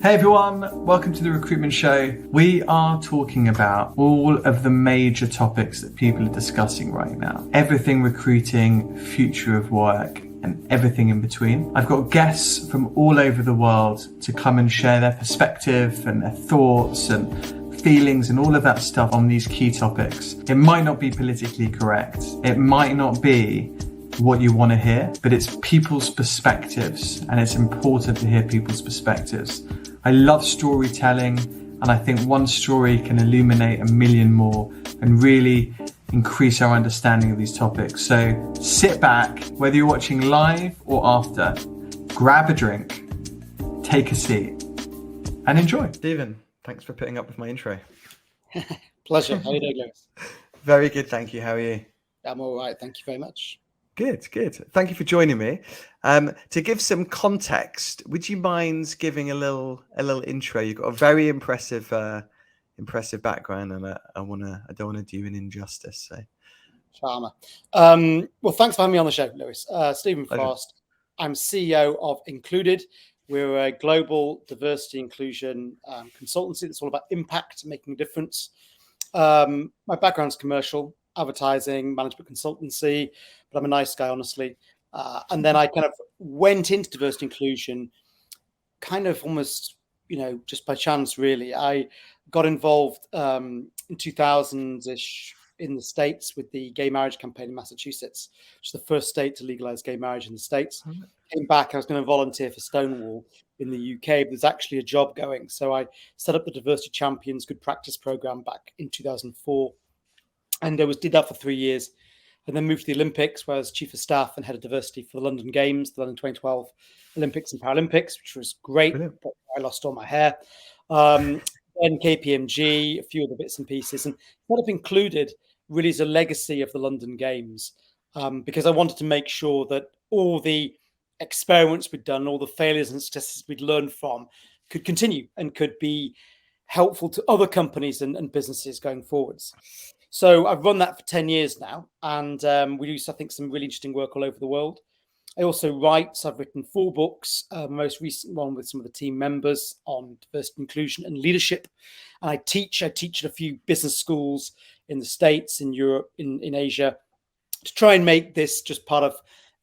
Hey everyone, welcome to the Recruitment Show. We are talking about all of the major topics that people are discussing right now. Everything recruiting, future of work, and everything in between. I've got guests from all over the world to come and share their perspective and their thoughts and feelings and all of that stuff on these key topics. It might not be politically correct. It might not be what you want to hear, but it's people's perspectives, and it's important to hear people's perspectives. I love storytelling, and I think one story can illuminate a million more and really increase our understanding of these topics. So sit back, whether you're watching live or after, grab a drink, take a seat, and enjoy. Stephen, thanks for putting up with my intro. Pleasure. How are you doing, Lewis? Very good, thank you. How are you? I'm all right. Thank you very much. Good. Thank you for joining me. To give some context, would you mind giving a little intro? You've got a very impressive background, and I don't want to do you an injustice. So, Charmer. Well, thanks for having me on the show, Lewis. Stephen Frost. I'm CEO of Included. We're a global diversity inclusion consultancy that's all about impact, making a difference. My background's commercial, advertising, management consultancy, but I'm a nice guy, honestly. And then I kind of went into diversity inclusion kind of almost, just by chance, really. I got involved in 2000-ish in the States with the gay marriage campaign in Massachusetts, which is the first state to legalize gay marriage in the States. Came back, I was going to volunteer for Stonewall in the UK, but there's actually a job going. So I set up the Diversity Champions Good Practice program back in 2004. And I did that for 3 years, and then moved to the Olympics, where I was chief of staff and head of diversity for the London Games, the London 2012 Olympics and Paralympics, which was great. Brilliant. But I lost all my hair. Then KPMG, a few other bits and pieces, and what I've included really is a legacy of the London Games, because I wanted to make sure that all the experiments we'd done, all the failures and successes we'd learned from, could continue and could be helpful to other companies and businesses going forwards. So I've run that for 10 years now, and we do, I think, some really interesting work all over the world. I also write, so I've written 4 books, most recent one with some of the team members on diversity, inclusion and leadership. And I teach at a few business schools in the States, in Europe, in Asia, to try and make this just part of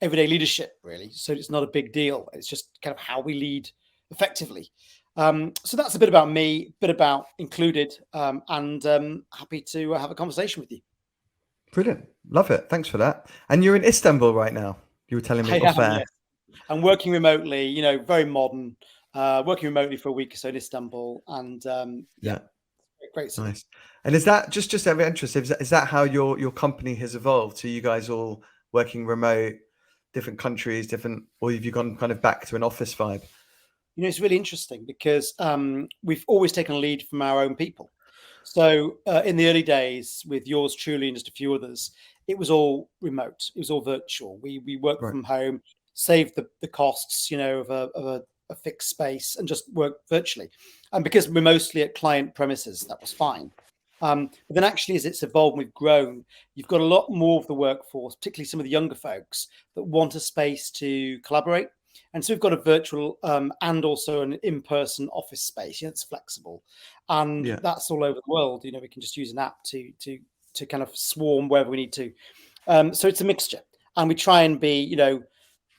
everyday leadership, really. So it's not a big deal. It's just kind of how we lead effectively. So that's a bit about me, a bit about Included, and happy to have a conversation with you. Brilliant. Love it. Thanks for that. And you're in Istanbul right now. You were telling me off air. Yes. I'm working remotely, very modern, working remotely for a week or so in Istanbul. And great. Nice. And is that just out of interest, is that how your company has evolved? So you guys all working remote, different countries, or have you gone kind of back to an office vibe? It's really interesting because we've always taken a lead from our own people. So in the early days with yours truly and just a few others, it was all remote. It was all virtual. We worked from home, saved the costs, of a fixed space, and just worked virtually. And because we're mostly at client premises, that was fine. But then actually, as it's evolved and we've grown, you've got a lot more of the workforce, particularly some of the younger folks, that want a space to collaborate. And so we've got a virtual and also an in-person office space. It's flexible, and that's all over the world. We can just use an app to kind of swarm wherever we need to. So it's a mixture, and we try and be,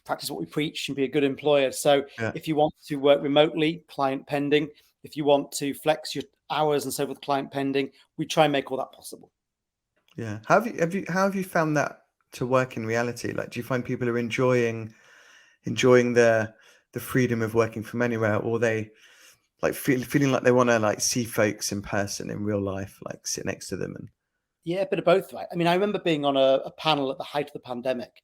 practice what we preach and be a good employer. So if you want to work remotely, client pending. If you want to flex your hours and so forth, client pending, we try and make all that possible. Yeah. How have you found that to work in reality? Like, do you find people are enjoying the freedom of working from anywhere, or they like feeling like they want to like see folks in person in real life, like sit next to them? And a bit of both, right? I mean, I remember being on a panel at the height of the pandemic,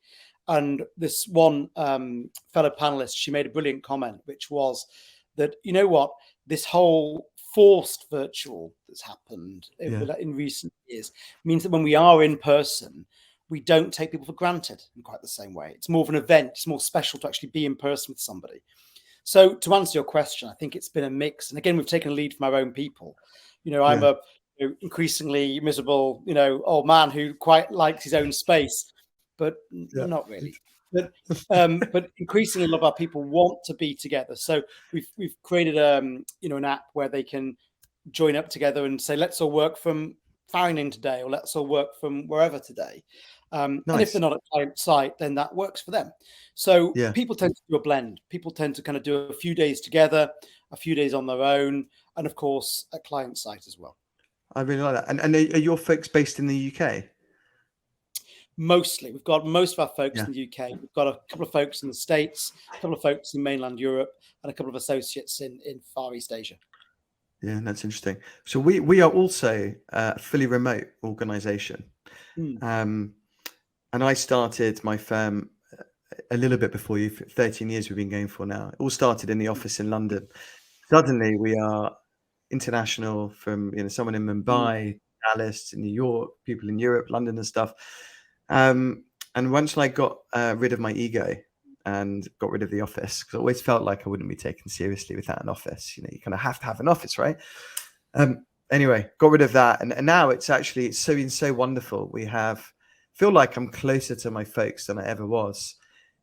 and this one fellow panelist, she made a brilliant comment, which was that, this whole forced virtual that's happened in recent years means that when we are in person, we don't take people for granted in quite the same way. It's more of an event. It's more special to actually be in person with somebody. So to answer your question, I think it's been a mix. And again, we've taken a lead from our own people. I'm a increasingly miserable, old man who quite likes his own space, but not really. But increasingly, a lot of our people want to be together. So we've created an app where they can join up together and say, let's all work from Farringdon today, or let's all work from wherever today. And if they're not at client site, then that works for them. So people tend to do a blend. People tend to kind of do a few days together, a few days on their own, and of course at client site as well. I really like that. And are your folks based in the UK? Mostly. We've got most of our folks in the UK. We've got a couple of folks in the States, a couple of folks in mainland Europe, and a couple of associates in Far East Asia. Yeah, that's interesting. So we are also a fully remote organization. And I started my firm a little bit before you. 13 years we've been going for now. It all started in the office in London. Suddenly we are international, from someone in Mumbai, Dallas, in New York, people in Europe, London and stuff. And once I got rid of my ego and got rid of the office, because I always felt like I wouldn't be taken seriously without an office. You kind of have to have an office, right? Anyway, got rid of that, and now it's been so wonderful. Feel like I'm closer to my folks than I ever was.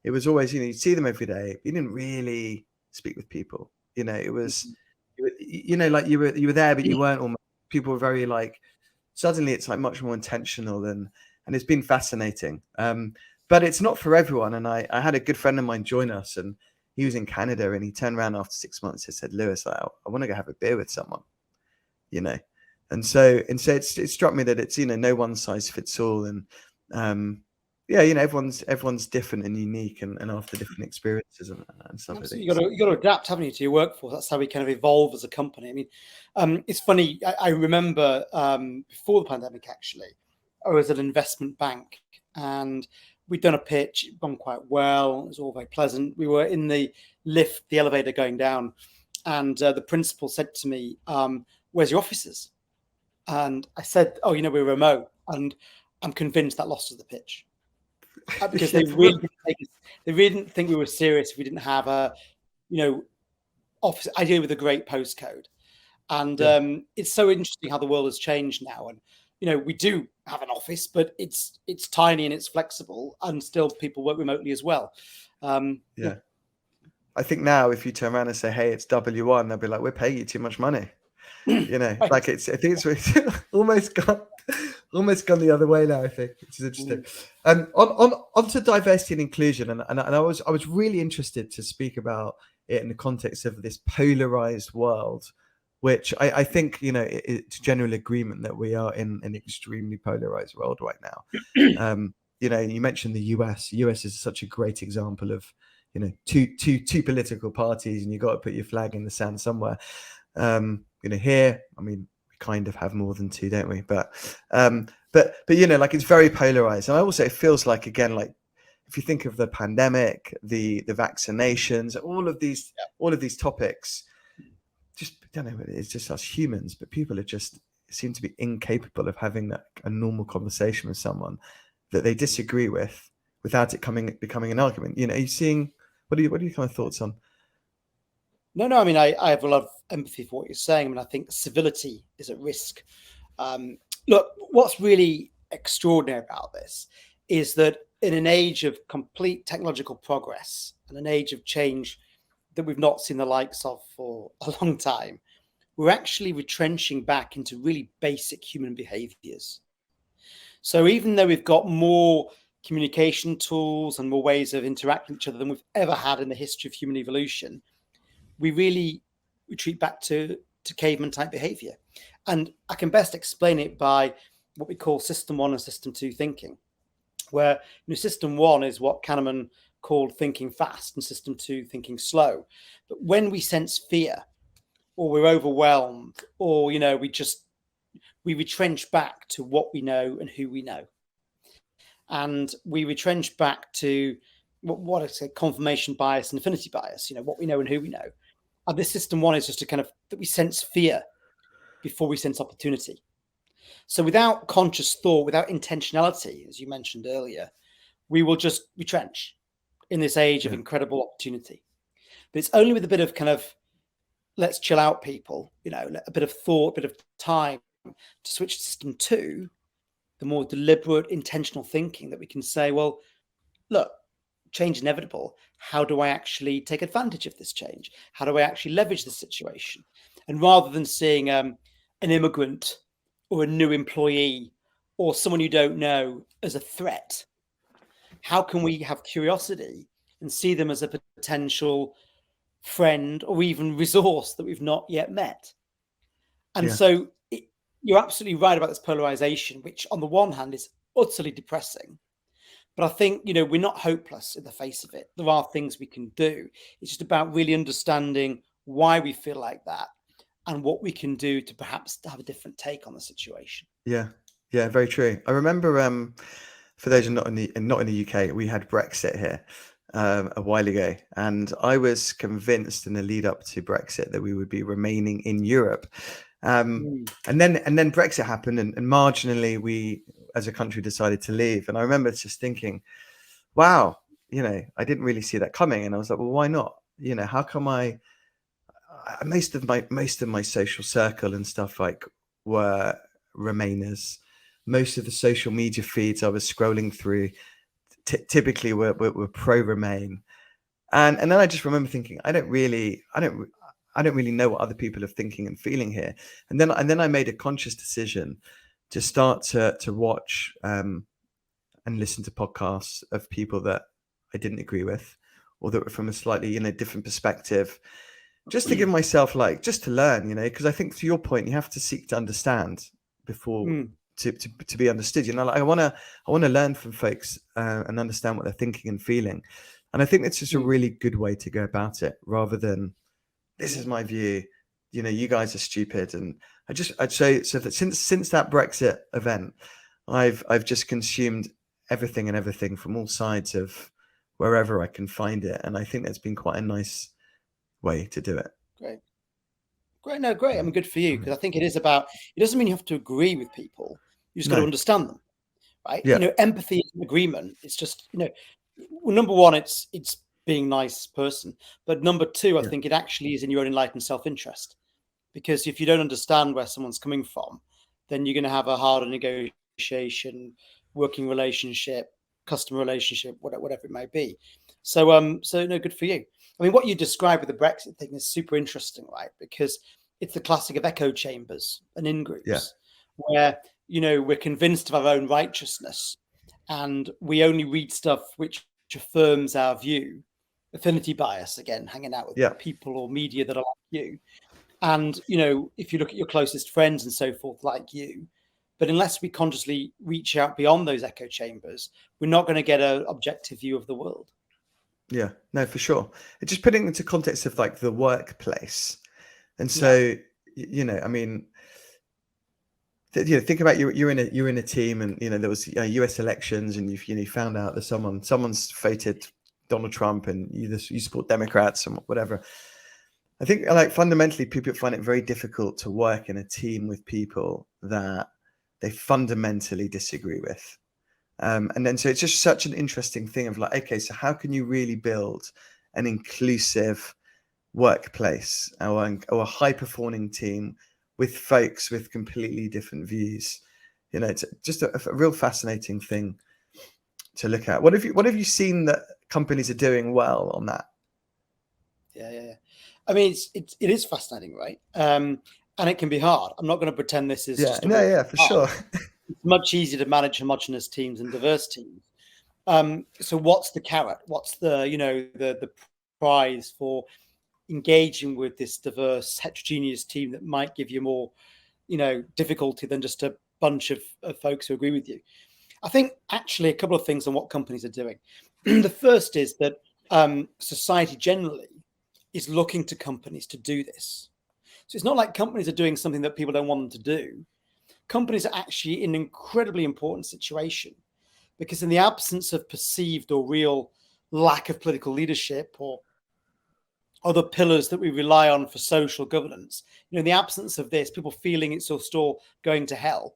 It was always, you'd see them every day. You didn't really speak with people. It was, like you were there, but you weren't. Almost, people were very suddenly it's much more intentional and it's been fascinating. But it's not for everyone. And I had a good friend of mine join us, and he was in Canada, and he turned around after 6 months and said, "Lewis, I want to go have a beer with someone," And so it struck me that it's, no one size fits all. And everyone's different and unique and after different experiences and stuff. You got to adapt, haven't you, to your workforce? That's how we kind of evolve as a company. I mean, it's funny. I remember before the pandemic, actually, I was at an investment bank, and we'd done a pitch. It'd gone quite well. It was all very pleasant. We were in the lift, the elevator going down, and the principal said to me, "Where's your offices?" And I said, "Oh, we're remote." And I'm convinced that lost us the pitch. Because they really didn't think we were serious if we didn't have a, office, ideally with a great postcode. And it's so interesting how the world has changed now. And, we do have an office, but it's tiny and it's flexible, and still people work remotely as well. I think now if you turn around and say, "Hey, it's W1," they'll be like, "We're paying you too much money." Right. I think it's almost gone the other way now, I think, which is interesting. On diversity and inclusion, and I was really interested to speak about it in the context of this polarized world, which I think it's general agreement that we are in an extremely polarized world right now. You mentioned the US. The US is such a great example of two political parties, and you got to put your flag in the sand somewhere. Here, I mean, we kind of have more than two, don't we? But it's very polarized. And I also, it feels like, again, if you think of the pandemic, the vaccinations, all of these topics, just, I don't know, it's just us humans, but people are just seem to be incapable of having a normal conversation with someone that they disagree with without it becoming an argument. Are you seeing, what are your kind of thoughts on? No, I mean, I have a lot of empathy for what you're saying. I mean, I think civility is at risk. Look, what's really extraordinary about this is that in an age of complete technological progress and an age of change that we've not seen the likes of for a long time, we're actually retrenching back into really basic human behaviors. So even though we've got more communication tools and more ways of interacting with each other than we've ever had in the history of human evolution, we really retreat back to caveman type behavior. And I can best explain it by what we call system 1 and system 2 thinking, where system 1 is what Kahneman called thinking fast, and system 2 thinking slow. But when we sense fear, or we're overwhelmed, or we retrench back to what we know and who we know, and we retrench back to what I say, confirmation bias and affinity bias. What we know and who we know. And this system 1 is just a kind of that we sense fear before we sense opportunity. So without conscious thought, without intentionality, as you mentioned earlier, we will just retrench in this age of incredible opportunity. But it's only with a bit of kind of let's chill out, people, a bit of thought, a bit of time, to switch the system to the more deliberate, intentional thinking that we can say, well, look, change is inevitable. How do I actually take advantage of this change? How do I actually leverage the situation? And rather than seeing an immigrant or a new employee or someone you don't know as a threat, how can we have curiosity and see them as a potential friend or even resource that we've not yet met? And so you're absolutely right about this polarization, which on the one hand is utterly depressing. But I think, we're not hopeless in the face of it. There are things we can do. It's just about really understanding why we feel like that and what we can do to perhaps have a different take on the situation. Yeah, very true. I remember, for those not in the UK, we had Brexit here a while ago, and I was convinced in the lead up to Brexit that we would be remaining in Europe. And then Brexit happened, and marginally we as a country decided to leave. And I remember just thinking, wow, I didn't really see that coming. And I was like, well, why not? How come most of my social circle and stuff like were Remainers. Most of the social media feeds I was scrolling through typically were pro-Remain. And then I just remember thinking, I don't really know what other people are thinking and feeling here. And then I made a conscious decision to start to watch and listen to podcasts of people that I didn't agree with, or that were from a slightly different perspective, just to give myself just to learn, because I think, to your point, you have to seek to understand before to be understood. I want to learn from folks and understand what they're thinking and feeling. And I think it's just a really good way to go about it, rather than, this is my view, you guys are stupid. And I'd say so that since that Brexit event, I've just consumed everything from all sides of wherever I can find it. And I think that's been quite a nice way to do it. Great. No, great. I mean, good for you, because I think it doesn't mean you have to agree with people. You just got to understand them, right? Yeah. Empathy is an agreement. It's just, well, number one, it's being a nice person. But number two, I think it actually is in your own enlightened self-interest. Because if you don't understand where someone's coming from, then you're going to have a harder negotiation, working relationship, customer relationship, whatever it may be. So no, good for you. I mean, what you described with the Brexit thing is super interesting, right? Because it's the classic of echo chambers and in-groups, where, we're convinced of our own righteousness, and we only read stuff which affirms our view. Affinity bias, again, hanging out with people or media that are like you. And, if you look at your closest friends and so forth, like you, but unless we consciously reach out beyond those echo chambers, we're not going to get an objective view of the world. Yeah, no, for sure. It's just putting into context of the workplace. And so, I mean, think about you're in a team, and there was US elections, and you found out that someone's voted Donald Trump, and you support Democrats and whatever. I think fundamentally people find it very difficult to work in a team with people that they fundamentally disagree with. And then so it's just such an interesting thing of okay, so how can you really build an inclusive workplace or a high performing team with folks with completely different views? It's just a real fascinating thing to look at. What have you seen that companies are doing well on that? Yeah. I mean, it is fascinating, right? And it can be hard. I'm not going to pretend this is just for sure. It's much easier to manage homogenous teams and diverse teams. So what's the carrot? What's the the prize for engaging with this diverse, heterogeneous team that might give you more difficulty than just a bunch of folks who agree with you? I think actually a couple of things on what companies are doing. The first is that society generally is looking to companies to do this. So it's not like companies are doing something that people don't want them to do. Companies are actually in an incredibly important situation, because in the absence of perceived or real lack of political leadership or other pillars that we rely on for social governance, in the absence of this, people feeling it's all going to hell,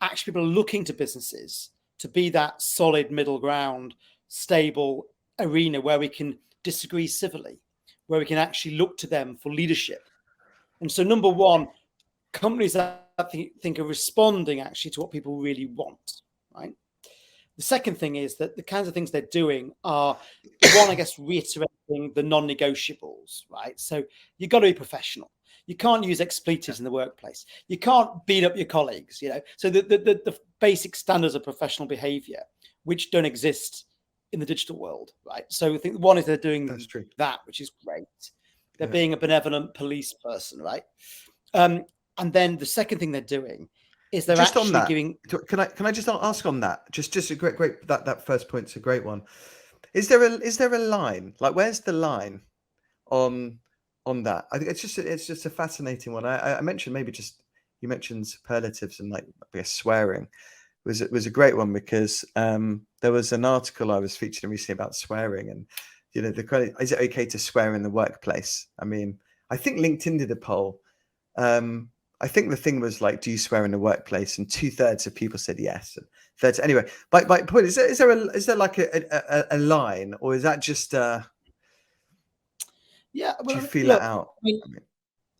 actually people are looking to businesses to be that solid middle ground, stable arena where we can disagree civilly, where we can actually look to them for leadership. And so number one, companies are think are responding actually to what people really want, right? The second thing is that the kinds of things they're doing are, one, I guess, reiterating the non-negotiables, right? So you've got to be professional. You can't use expletives in the workplace. You can't beat up your colleagues, So the basic standards of professional behavior, which don't exist in the digital world, right? So I think one is they're doing that, which is great. They're being a benevolent police person, right? And then the second thing they're doing is they're just actually on that, giving. Can I just ask on that? Just a great that first point's a great one. Is there a line? Like, where's the line on that? I think it's just a fascinating one. I mentioned you mentioned superlatives and, like, I guess swearing was a great one, because there was an article I was featuring recently about swearing, and is it okay to swear in the workplace? I mean, I think LinkedIn did a poll. I think the thing was, like, do you swear in the workplace? And 2/3 of people said yes. And thirds, anyway. My point is there like a line, or is that just Yeah, well, do you feel it out? I mean,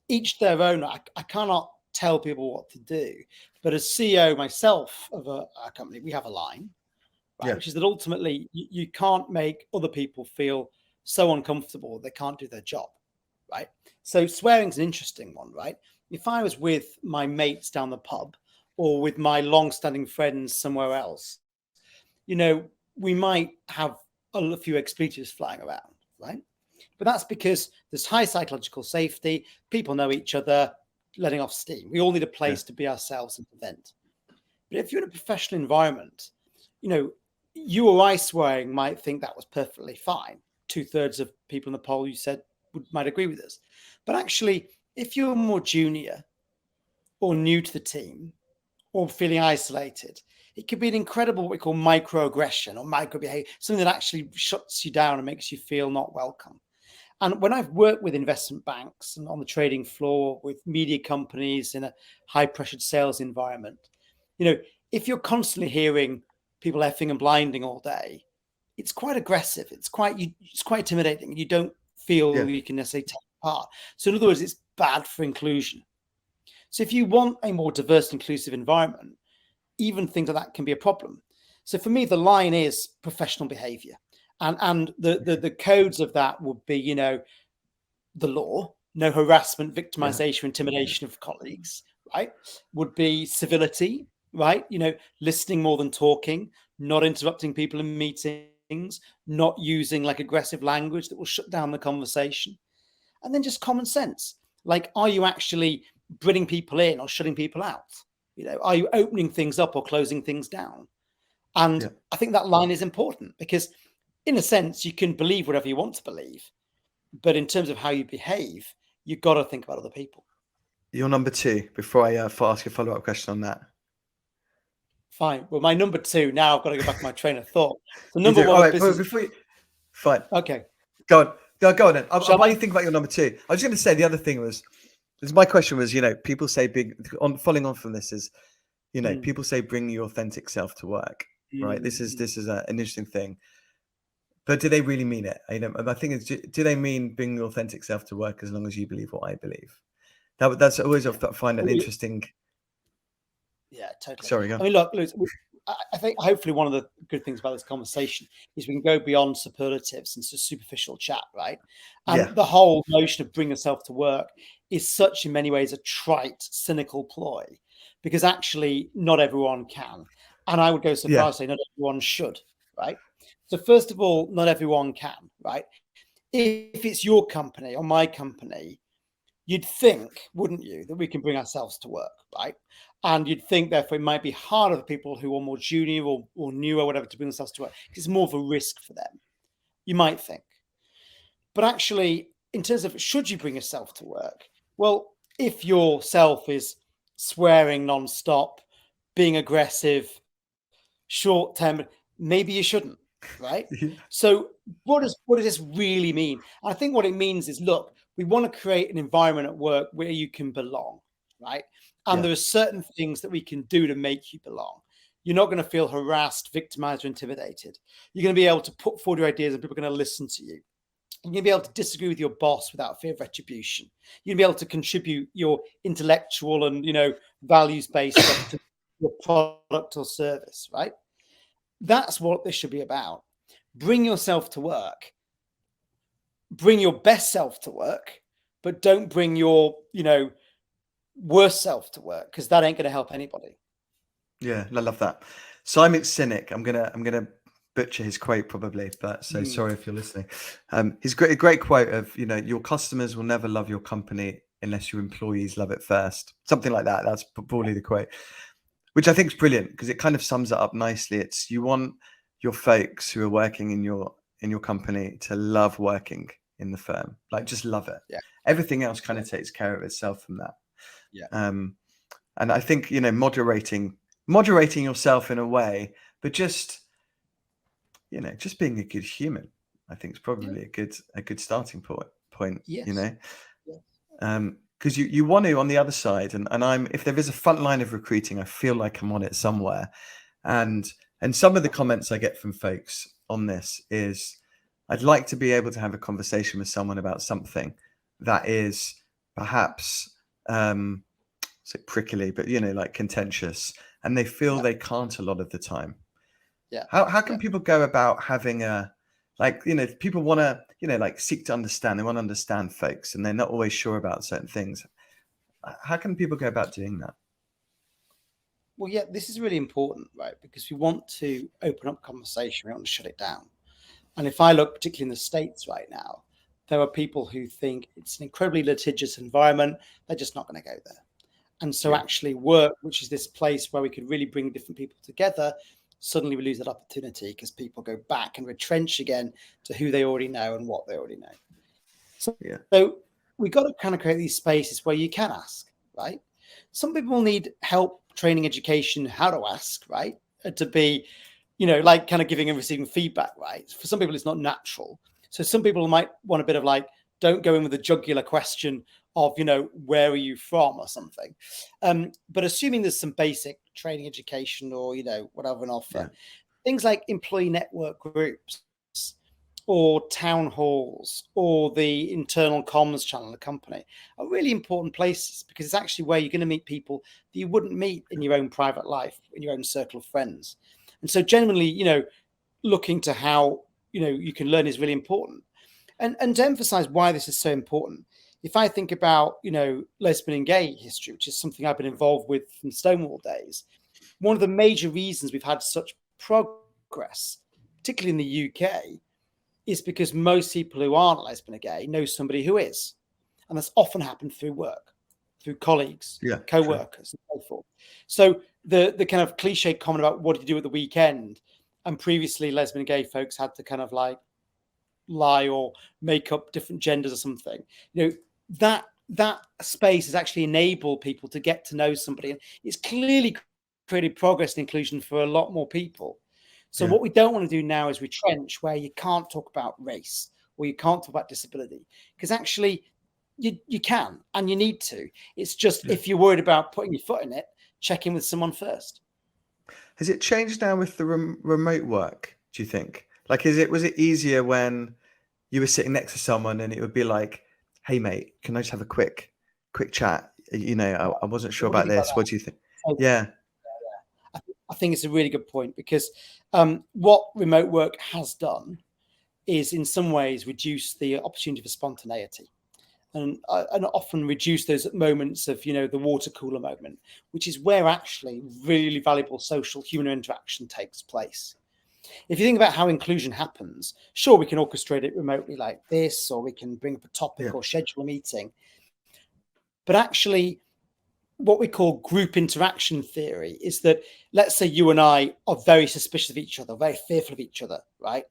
each their own. I cannot tell people what to do, but as CEO myself of a company, we have a line, right? Which is that ultimately you can't make other people feel so uncomfortable they can't do their job, right? So swearing's an interesting one, right? If I was with my mates down the pub or with my long-standing friends somewhere else, we might have a few expletives flying around, right? But that's because there's high psychological safety. People know each other, letting off steam. We all need a place to be ourselves and vent. But if you're in a professional environment, you or I swearing might think that was perfectly fine. 2/3 of people in the poll, you said, might agree with us. But actually, if you're more junior or new to the team or feeling isolated, it could be an incredible, what we call microaggression or microbehavior, something that actually shuts you down and makes you feel not welcome. And when I've worked with investment banks and on the trading floor with media companies in a high-pressured sales environment, if you're constantly hearing people effing and blinding all day, it's quite aggressive. It's quite intimidating. You don't feel you can necessarily take part. So in other words, it's bad for inclusion. So if you want a more diverse, inclusive environment, even things like that can be a problem. So for me, the line is professional behavior. And the codes of that would be, the law, no harassment, victimization, intimidation of colleagues, right? Would be civility, right? Listening more than talking, not interrupting people in meetings, not using like aggressive language that will shut down the conversation. And then just common sense. Like, are you actually bringing people in or shutting people out? Are you opening things up or closing things down? And I think that line is important because, in a sense, you can believe whatever you want to believe. But in terms of how you behave, you've got to think about other people. Your number two, before I ask a follow-up question on that. Fine. Well, my number two, now I've got to go back to my train of thought. So number one, all right, before you... Fine. Okay. Go on then. While you think about your number two, I was just going to say the other thing was, my question was, people say following on from this is, people say bring your authentic self to work, right? This is an interesting thing. But do they really mean it? I think do they mean bring your authentic self to work as long as you believe what I believe? That's always I find an interesting. Yeah, totally. Sorry, go on. I mean, look, I think hopefully one of the good things about this conversation is we can go beyond superlatives and just superficial chat, right? And the whole notion of bring yourself to work is such, in many ways, a trite, cynical ploy, because actually not everyone can. And I would go so far as to say not everyone should, right? So first of all, not everyone can, right? If it's your company or my company, you'd think, wouldn't you, that we can bring ourselves to work, right? And you'd think, therefore, it might be harder for people who are more junior or new or whatever to bring themselves to work because it's more of a risk for them. You might think. But actually, in terms of should you bring yourself to work? Well, if your self is swearing nonstop, being aggressive, short-tempered, maybe you shouldn't, right? So what does this really mean? I think what it means is, look, we want to create an environment at work where you can belong, right? And there are certain things that we can do to make you belong. You're not going to feel harassed, victimized, or intimidated. You're going to be able to put forward your ideas and people are going to listen to you. You're going to be able to disagree with your boss without fear of retribution. You're going to be able to contribute your intellectual and, values-based stuff to your product or service, right? That's what this should be about. Bring yourself to work. Bring your best self to work, but don't bring your, worst self to work, because that ain't going to help anybody. Yeah, I love that. Simon Sinek. I'm gonna butcher his quote probably, but so sorry if you're listening. His great quote of, your customers will never love your company unless your employees love it first. Something like that. That's probably the quote, which I think is brilliant because it kind of sums it up nicely. It's you want your folks who are working in your company to love working in the firm, like just love it. Yeah. Everything else kind of takes care of itself from that. Yeah. And I think, moderating yourself in a way, but just being a good human, I think is probably a good starting point. Yes. Because you want to, on the other side, and if there is a front line of recruiting, I feel like I'm on it somewhere. And some of the comments I get from folks on this is, I'd like to be able to have a conversation with someone about something that is perhaps prickly, but like contentious, and they feel they can't a lot of the time. Yeah. How can people go about having people want to, seek to understand, they want to understand folks, and they're not always sure about certain things. How can people go about doing that? Well, yeah, this is really important, right? Because we want to open up conversation. We don't want to shut it down. And if I look particularly in the States right now, there are people who think it's an incredibly litigious environment. They're just not going to go there. And so actually work, which is this place where we could really bring different people together, suddenly we lose that opportunity because people go back and retrench again to who they already know and what they already know. So we got to kind of create these spaces where you can ask, right? Some people need help, training, education, how to ask, right? To be, like kind of giving and receiving feedback, right? For some people, it's not natural. So some people might want a bit of like, don't go in with a jugular question of, where are you from or something. But assuming there's some basic training, education, or, whatever an offer, things like employee network groups or town halls or the internal comms channel of the company are really important places, because it's actually where you're going to meet people that you wouldn't meet in your own private life, in your own circle of friends. And so generally, looking to how, you can learn is really important. And to emphasize why this is so important, if I think about, lesbian and gay history, which is something I've been involved with from Stonewall days, one of the major reasons we've had such progress, particularly in the UK, is because most people who aren't lesbian or gay know somebody who is. And that's often happened through work, through colleagues, co-workers, and so forth. So the kind of cliche comment about what do you do at the weekend, and previously lesbian and gay folks had to kind of like lie or make up different genders or something, that space has actually enabled people to get to know somebody, and it's clearly created progress and inclusion for a lot more people. So what we don't want to do now is retrench where you can't talk about race or you can't talk about disability, because actually you can and you need to. It's just if you're worried about putting your foot in it, check in with someone first. Has it changed now with the remote work, do you think? Like, was it easier when you were sitting next to someone and it would be like, hey, mate, can I just have a quick chat? I wasn't sure about this. What do you think? Yeah. I think it's a really good point, because what remote work has done is in some ways reduce the opportunity for spontaneity, and often reduce those moments of, the water cooler moment, which is where actually really valuable social human interaction takes place. If you think about how inclusion happens, sure, we can orchestrate it remotely like this, or we can bring up a topic or schedule a meeting. But actually, what we call group interaction theory is that, let's say you and I are very suspicious of each other, very fearful of each other, right?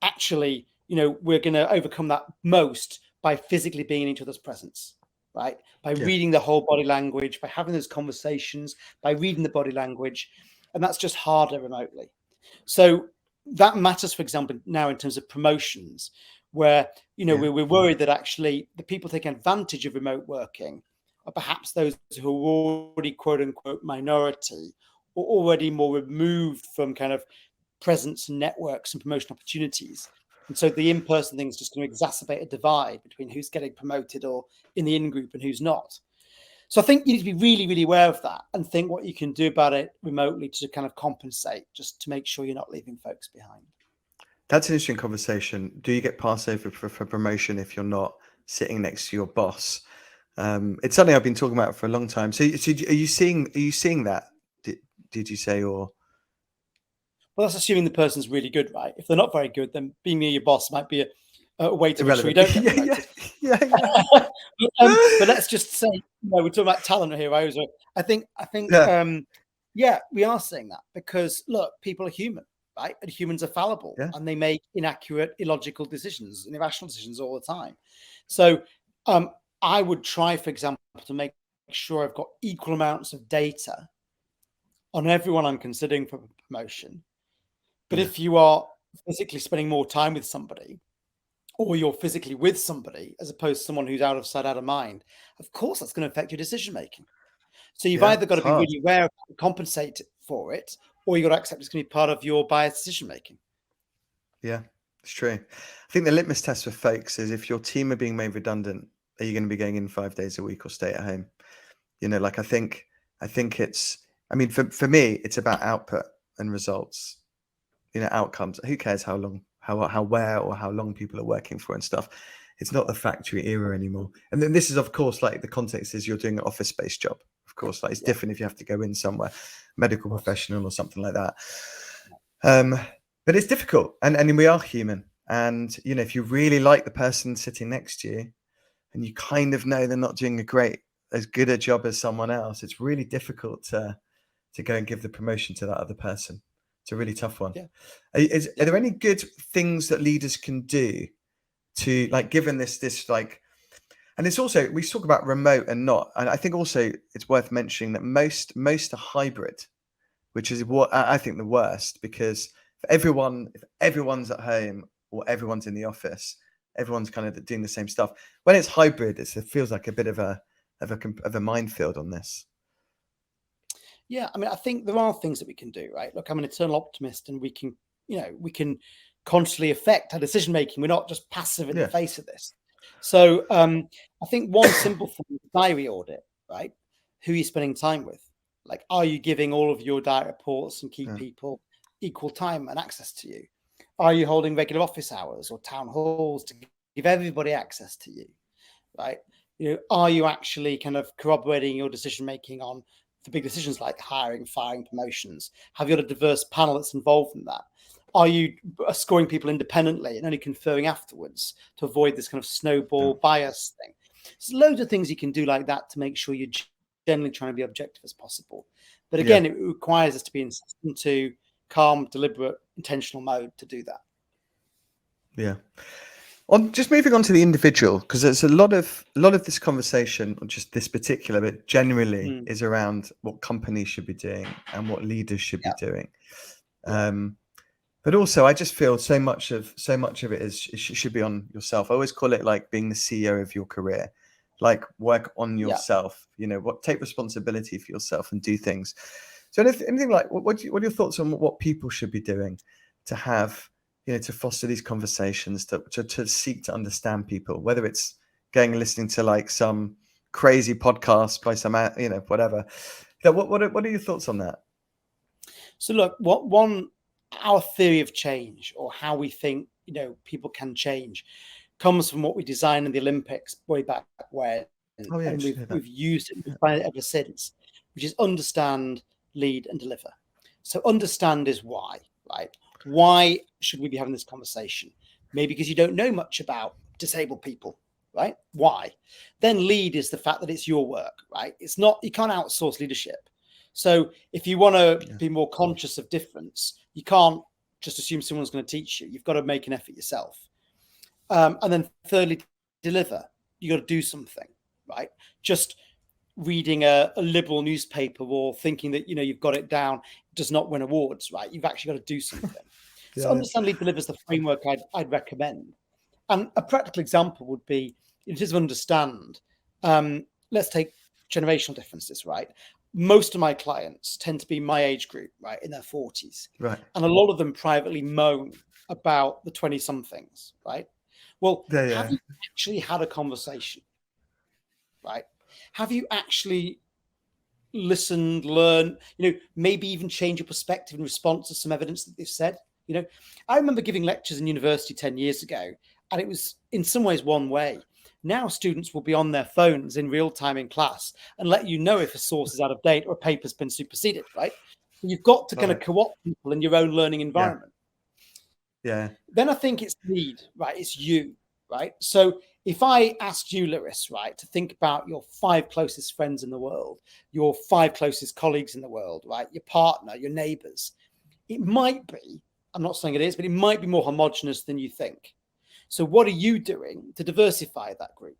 Actually, we're going to overcome that most by physically being in each other's presence, right? By reading the whole body language, by having those conversations, by reading the body language. And that's just harder remotely. So that matters, for example, now in terms of promotions, where, we're worried that actually the people taking advantage of remote working are perhaps those who are already, quote unquote, minority, or already more removed from kind of presence and networks and promotion opportunities. And so the in-person thing is just going to exacerbate a divide between who's getting promoted or in the in-group and who's not. So I think you need to be really, really aware of that and think what you can do about it remotely to kind of compensate, just to make sure you're not leaving folks behind. That's an interesting conversation. Do you get passed over for promotion if you're not sitting next to your boss? It's something I've been talking about for a long time. So are you seeing that? Did you say, or? Well, that's assuming the person's really good, right? If they're not very good, then being near your boss might be a way to make sure you don't get promoted. Yeah. But let's just say, we're talking about talent here. I think, Yeah. we are saying that because look, people are human, right? And humans are fallible, and they make inaccurate, illogical decisions and irrational decisions all the time. So I would try, for example, to make sure I've got equal amounts of data on everyone I'm considering for promotion. But if you are physically spending more time with somebody, or you're physically with somebody as opposed to someone who's out of sight, out of mind, of course that's going to affect your decision making. So you've either got to be really aware of it, compensate for it, or you've got to accept it's going to be part of your biased decision making. Yeah, it's true. I think the litmus test for folks is if your team are being made redundant, are you going to be going in 5 days a week or stay at home? Like I think it's, I mean, for me, it's about output and results, outcomes. Who cares how long, where or how long people are working for and stuff? It's not the factory era anymore. And then this is, of course, like the context is you're doing an office-based job. Of course, like it's different if you have to go in somewhere, medical professional or something like that. But it's difficult, and we are human. And if you really like the person sitting next to you, and you kind of know they're not doing as good a job as someone else, it's really difficult to go and give the promotion to that other person. It's a really tough one. Yeah. Are there any good things that leaders can do to, like, given this like, and it's also, we talk about remote and not, and I think also it's worth mentioning that most are hybrid, which is what I think the worst, because if everyone's at home or everyone's in the office, everyone's kind of doing the same stuff. When it's hybrid, it feels like a bit of a minefield on this. Yeah, I mean, I think there are things that we can do, right? Look, I'm an eternal optimist, and we can constantly affect our decision making. We're not just passive in the face of this. So I think one simple thing is diary audit, right? Who are you spending time with? Like, are you giving all of your direct reports and key people equal time and access to you? Are you holding regular office hours or town halls to give everybody access to you, right? Are you actually kind of corroborating your decision making on the big decisions like hiring, firing, promotions? Have you got a diverse panel that's involved in that? Are you scoring people independently and only conferring afterwards to avoid this kind of snowball bias thing? There's loads of things you can do like that to make sure you're generally trying to be objective as possible. But again, it requires us to be insistent to calm, deliberate, intentional mode to do that. Yeah. Just moving on to the individual, because there's a lot of this conversation, or just this particular, but generally is around what companies should be doing and what leaders should be doing. But also, I just feel so much of it should be on yourself. I always call it like being the CEO of your career, like work on yourself. Take responsibility for yourself and do things. So anything like what are your thoughts on what people should be doing to have, to foster these conversations, to seek to understand people, whether it's going and listening to like some crazy podcast by some, whatever. What are your thoughts on that? So look, our theory of change, or how we think, people can change, comes from what we designed in the Olympics way back when, and we've used it ever since, which is understand, lead, and deliver. So understand is why, right? Why should we be having this conversation? Maybe because you don't know much about disabled people, right? Why? Then lead is the fact that it's your work, right? It's not, you can't outsource leadership. So if you want to be more conscious of difference, you can't just assume someone's going to teach you. You've got to make an effort yourself. And then thirdly, deliver. You got to do something, right? Just reading a liberal newspaper or thinking that, you've got it down does not win awards, right? You've actually got to do something. So understand, lead, deliver is the framework I'd recommend. And a practical example would be, in terms of understand, let's take generational differences, right? Most of my clients tend to be my age group, right, in their 40s. Right. And a lot of them privately moan about the 20-somethings, right? Well, have you actually had a conversation, right? Have you actually listened, learned, maybe even change your perspective in response to some evidence that they've said? I remember giving lectures in university 10 years ago, and it was in some ways one way. Now students will be on their phones in real time in class and let you know if a source is out of date or a paper's been superseded, right? So you've got to kind of co-opt people in your own learning environment. Yeah. Then I think it's need, right? It's you, right? So if I asked you, Lewis, right, to think about your 5 closest friends in the world, your 5 closest colleagues in the world, right, your partner, your neighbors, it might be, I'm not saying it is, but it might be more homogenous than you think. So what are you doing to diversify that group?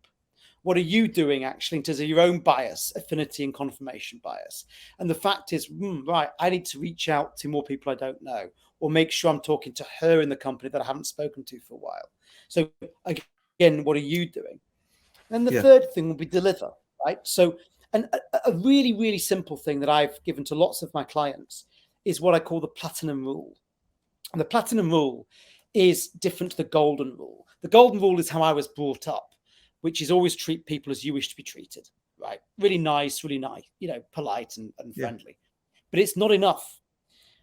What are you doing actually in terms of your own bias, affinity and confirmation bias? And the fact is, right, I need to reach out to more people I don't know, or make sure I'm talking to her in the company that I haven't spoken to for a while. So again, what are you doing? And the third thing will be deliver, right? So a really, really simple thing that I've given to lots of my clients is what I call the platinum rule. And the platinum rule is different to the golden rule. The golden rule is how I was brought up, which is always treat people as you wish to be treated, right? Really nice, polite and friendly. But it's not enough.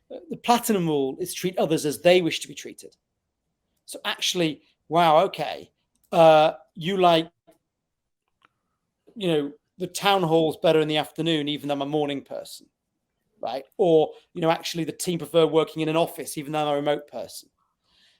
The platinum rule is treat others as they wish to be treated. So actually, wow, okay, you like, the town hall's better in the afternoon, even though I'm a morning person, right? Or, actually the team prefer working in an office, even though I'm a remote person.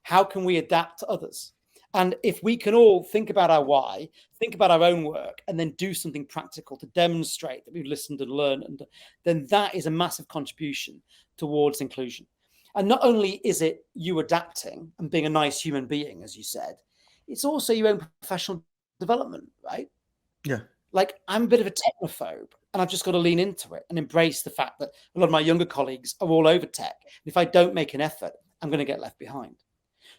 How can we adapt to others? And if we can all think about our why, think about our own work, and then do something practical to demonstrate that we've listened and learned, and then that is a massive contribution towards inclusion. And not only is it you adapting and being a nice human being, as you said, it's also your own professional development, right? Yeah. Like, I'm a bit of a technophobe, and I've just got to lean into it and embrace the fact that a lot of my younger colleagues are all over tech. And if I don't make an effort, I'm going to get left behind.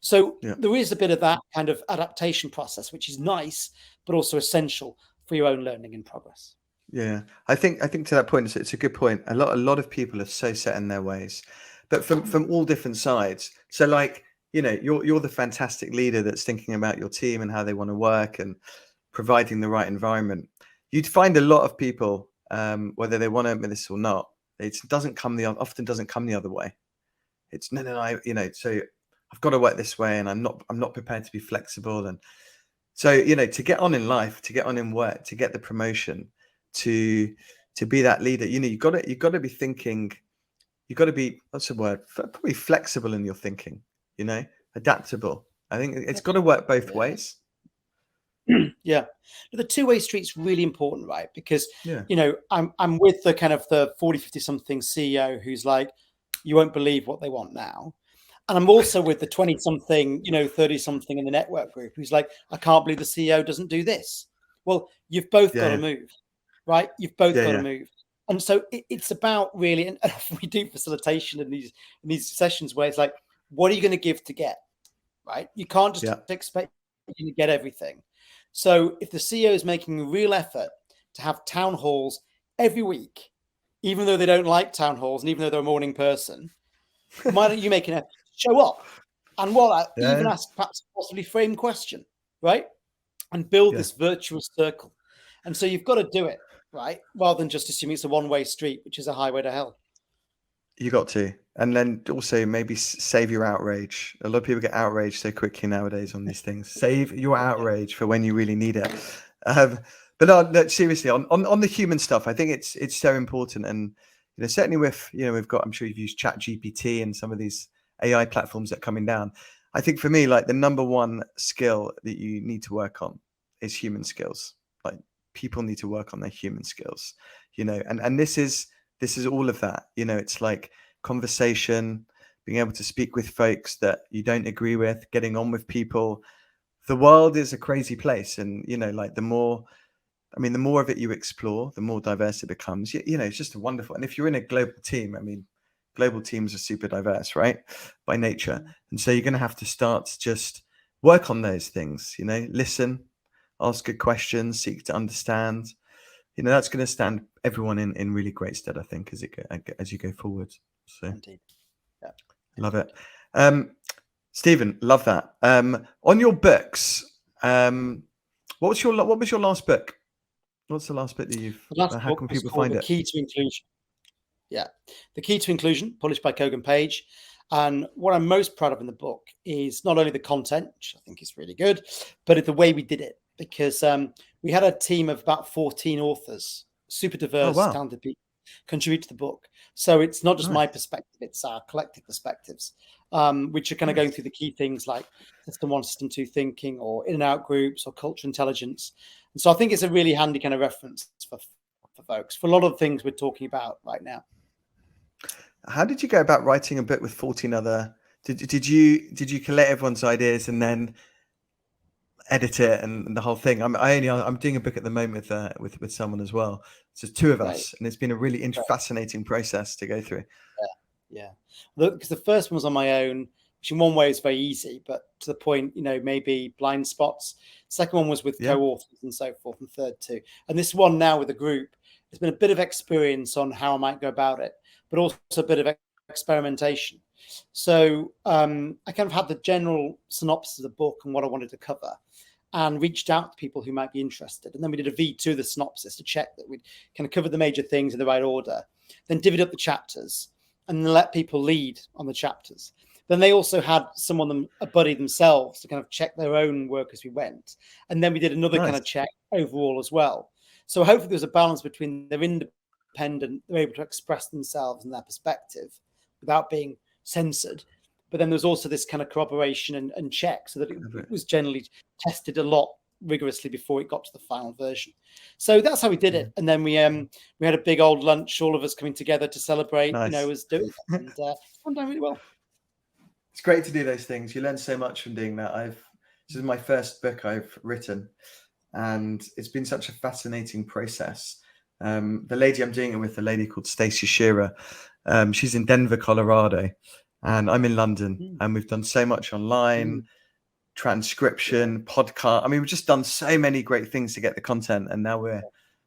So there is a bit of that kind of adaptation process, which is nice, but also essential for your own learning and progress. Yeah, I think to that point, it's a good point. A lot of people are so set in their ways, but from all different sides. So like, you're the fantastic leader that's thinking about your team and how they want to work and providing the right environment. You'd find a lot of people, whether they want to admit this or not, it often doesn't come the other way. It's no, so I've got to work this way, and I'm not prepared to be flexible. And so, to get on in life, to get on in work, to get the promotion, to be that leader, you've got to be thinking, you've got to be, what's the word? Probably flexible in your thinking, adaptable. I think it's got to work both ways. Yeah, the two-way street's really important, right? Because I'm with the kind of the 40, 50 something CEO who's like, you won't believe what they want now. And I'm also with the 20 something, 30 something in the network group who's like, I can't believe the CEO doesn't do this. Well, you've both got to move, right? You've both got to move. And so it's about really, and we do facilitation in these sessions where it's like, what are you going to give to get, right? You can't just expect you to get everything. So if the CEO is making a real effort to have town halls every week, even though they don't like town halls and even though they're a morning person, why don't you make an effort to show up and even ask perhaps a possibly framed question, right? And build this virtuous circle. And so you've got to do it, right? Rather than just assuming it's a one-way street, which is a highway to hell. You got to. And then also maybe save your outrage. A lot of people get outraged so quickly nowadays on these things. Save your outrage for when you really need it. But no, seriously, on the human stuff, I think it's so important. And certainly with we've got, I'm sure you've used ChatGPT and some of these AI platforms that are coming down. I think for me, like the number one skill that you need to work on is human skills. Like people need to work on their human skills. And this is all of that. It's like conversation, being able to speak with folks that you don't agree with, getting on with people. The world is a crazy place, and like the more of it you explore, the more diverse it becomes. It's just wonderful. And if you're in a global team, global teams are super diverse, right, by nature. And so you're going to have to start to just work on those things. Listen, ask good questions, seek to understand. That's going to stand everyone in really great stead, I think, as you go forward. So, indeed. Yeah. Love it. Stephen, love that. On your books, what was your last book? What's the last bit that The last how book can was people called find The it? Key to Inclusion. Yeah, The Key to Inclusion, published by Kogan Page. And what I'm most proud of in the book is not only the content, which I think is really good, but the way we did it. Because we had a team of about 14 authors, super Oh, diverse, wow. talented people, contribute to the book. So it's not just my Nice. perspective, it's our collective perspectives, which are kind of going Nice. through the key things like system one, system two thinking, or in and out groups, or culture intelligence. And so I think it's a really handy kind of reference for folks, for a lot of the things we're talking about right now. How did you go about writing a book with 14 other? Did you collect everyone's ideas and then edit it and the whole thing? I'm doing a book at the moment with someone as well. So two of Right. us, and it's been a really Right. fascinating process to go through. Yeah. Because the first one was on my own, which in one way is very easy, but to the point, maybe blind spots. Second one was with Yeah. co-authors and so forth, and third too. And this one now with a group, it's been a bit of experience on how I might go about it, but also a bit of experimentation. So I kind of had the general synopsis of the book and what I wanted to cover, and reached out to people who might be interested. And then we did a V2 of the synopsis to check that we'd kind of covered the major things in the right order, then divvied up the chapters and then let people lead on the chapters. Then they also had a buddy themselves to kind of check their own work as we went. And then we did another kind of check overall as well. So hopefully there's a balance between they're independent, they're able to express themselves and their perspective without being censored. But then there's also this kind of corroboration and check, so that it was generally tested a lot rigorously before it got to the final version. So that's how we did it. And then we had a big old lunch, all of us coming together to celebrate, us doing it. And it's gone down really well. It's great to do those things. You learn so much from doing that. This is my first book I've written, and it's been such a fascinating process. The lady I'm doing it with, a lady called Stacey Shearer, she's in Denver, Colorado, and I'm in London, and we've done so much online, transcription, podcast. I mean, we've just done so many great things to get the content, and now we've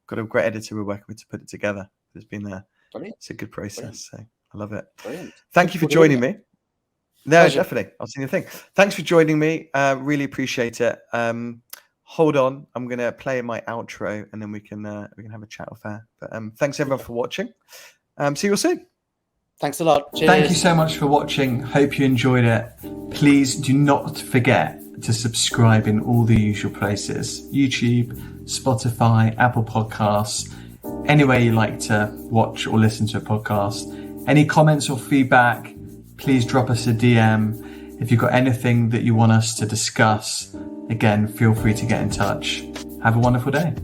got a great editor we're working with to put it together. It's been it's a good process. So I love it. Brilliant. Thank you for joining me. No, Pleasure. definitely. I'll see you thing. Thanks for joining me. Really appreciate it. Hold on, I'm going to play my outro, and then we can have a chat off air. But thanks everyone for watching. See you all soon. Thanks a lot. Cheers. Thank you so much for watching. Hope you enjoyed it. Please do not forget to subscribe in all the usual places: YouTube, Spotify, Apple Podcasts, anywhere you like to watch or listen to a podcast. Any comments or feedback, please drop us a DM. If you've got anything that you want us to discuss, again, feel free to get in touch. Have a wonderful day.